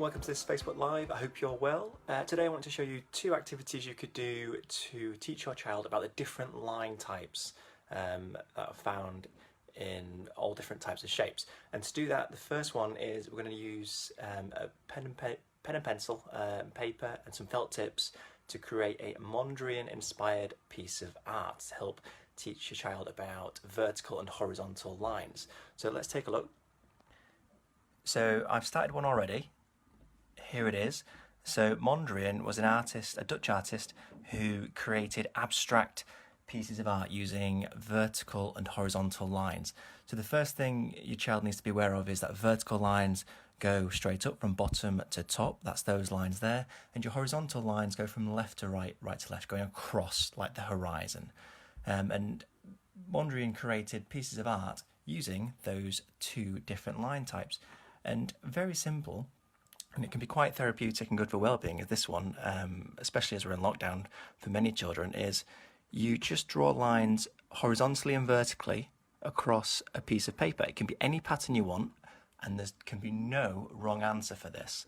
and welcome to this Facebook Live. I hope you're well. Today I want to show you two activities you could do to teach your child about the different line types that are found in all different types of shapes. And to do that, the first one is we're going to use a pen and pencil, paper and some felt tips to create a Mondrian inspired piece of art to help teach your child about vertical and horizontal lines. So let's take a look. So I've started one already. Here it is. So Mondrian was an artist, a Dutch artist, who created abstract pieces of art using vertical and horizontal lines. So the first thing your child needs to be aware of is that vertical lines go straight up from bottom to top, that's those lines there, and your horizontal lines go from left to right, right to left, going across like the horizon. And Mondrian created pieces of art using those two different line types. And very simple, and it can be quite therapeutic and good for well-being, as this one, especially as we're in lockdown for many children, is you just draw lines horizontally and vertically across a piece of paper. It can be any pattern you want, and there can be no wrong answer for this.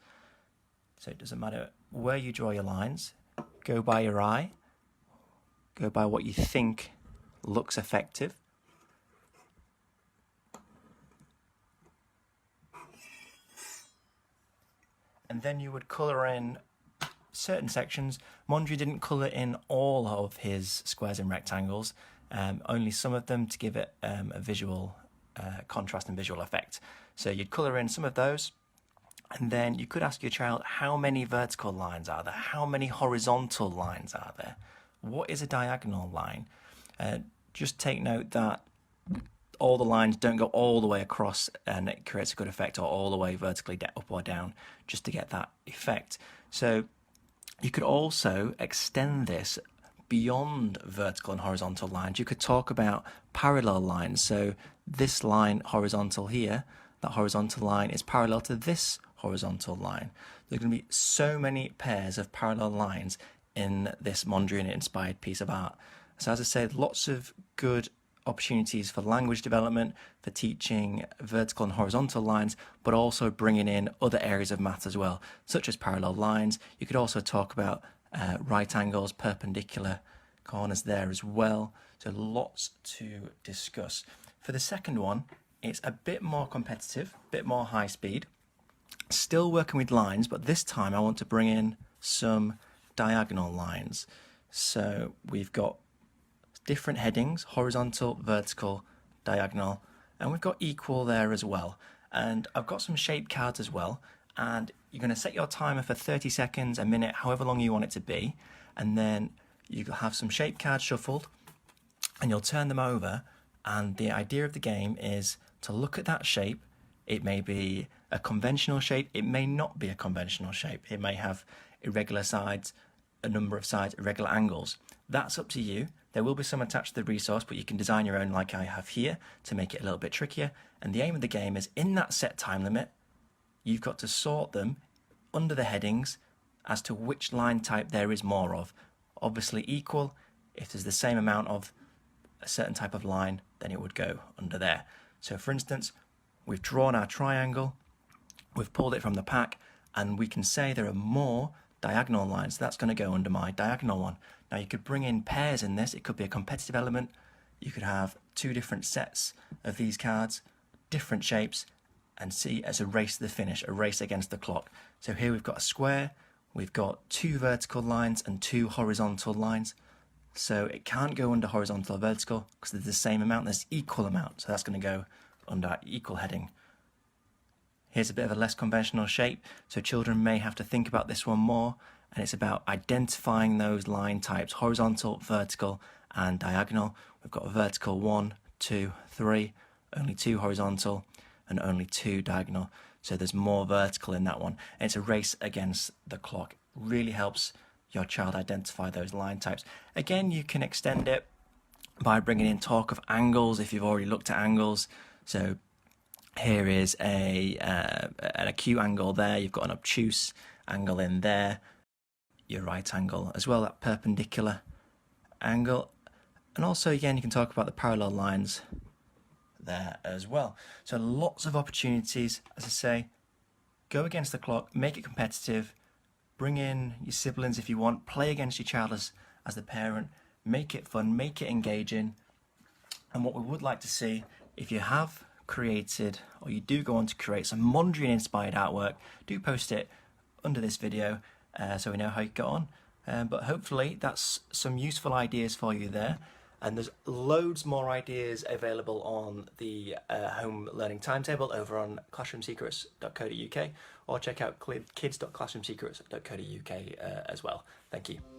So it doesn't matter where you draw your lines, go by your eye, go by what you think looks effective. And then you would colour in certain sections. Mondrian didn't colour in all of his squares and rectangles, only some of them to give it a visual contrast and visual effect. So you'd colour in some of those, and then you could ask your child, how many vertical lines are there? How many horizontal lines are there? What is a diagonal line? Just take note that all the lines don't go all the way across and it creates a good effect, or all the way vertically up or down, just to get that effect. So you could also extend this beyond vertical and horizontal lines. You could talk about parallel lines. So this line horizontal here, that horizontal line is parallel to this horizontal line. There are going to be so many pairs of parallel lines in this Mondrian inspired piece of art. So as I said, lots of good opportunities for language development, for teaching vertical and horizontal lines, but also bringing in other areas of math as well, such as parallel lines. You could also talk about right angles, perpendicular corners there as well. So lots to discuss. For the second one, it's a bit more competitive, a bit more high speed. Still working with lines, but this time I want to bring in some diagonal lines. So we've got different headings, horizontal, vertical, diagonal, and we've got equal there as well. And I've got some shape cards as well, and you're going to set your timer for 30 seconds, a minute, however long you want it to be, and then you'll have some shape cards shuffled, and you'll turn them over, and the idea of the game is to look at that shape. It may be a conventional shape, it may not be a conventional shape, it may have irregular sides, a number of sides, irregular angles. That's up to you. There will be some attached to the resource, but you can design your own like I have here to make it a little bit trickier. And the aim of the game is, in that set time limit, you've got to sort them under the headings as to which line type there is more of. Obviously equal, if there's the same amount of a certain type of line, then it would go under there. So for instance, we've drawn our triangle, we've pulled it from the pack, and we can say there are more diagonal lines. That's going to go under my diagonal one. Now you could bring in pairs in this. It could be a competitive element. You could have two different sets of these cards, different shapes, and see as a race to the finish, a race against the clock. So here we've got a square, we've got two vertical lines and two horizontal lines. So it can't go under horizontal or vertical because there's the same amount, there's equal amount. So that's going to go under equal heading. Here's a bit of a less conventional shape, so children may have to think about this one more, and it's about identifying those line types, horizontal, vertical, and diagonal. We've got a vertical 1, 2, 3, only 2 horizontal, and only 2 diagonal, so there's more vertical in that one. And it's a race against the clock. Really helps your child identify those line types. Again, you can extend it by bringing in talk of angles if you've already looked at angles. So here is an acute angle there, you've got an obtuse angle in there, your right angle as well, that perpendicular angle. And also again, you can talk about the parallel lines there as well. So lots of opportunities, as I say, Go against the clock, make it competitive, bring in your siblings if you want, play against your child as the parent, make it fun, make it engaging. And what we would like to see, if you have created or you do go on to create some Mondrian inspired artwork, do post it under this video so we know how you got on. But hopefully that's some useful ideas for you there. And there's loads more ideas available on the home learning timetable over on classroomsecrets.co.uk, or check out kids.classroomsecrets.co.uk as well. Thank you.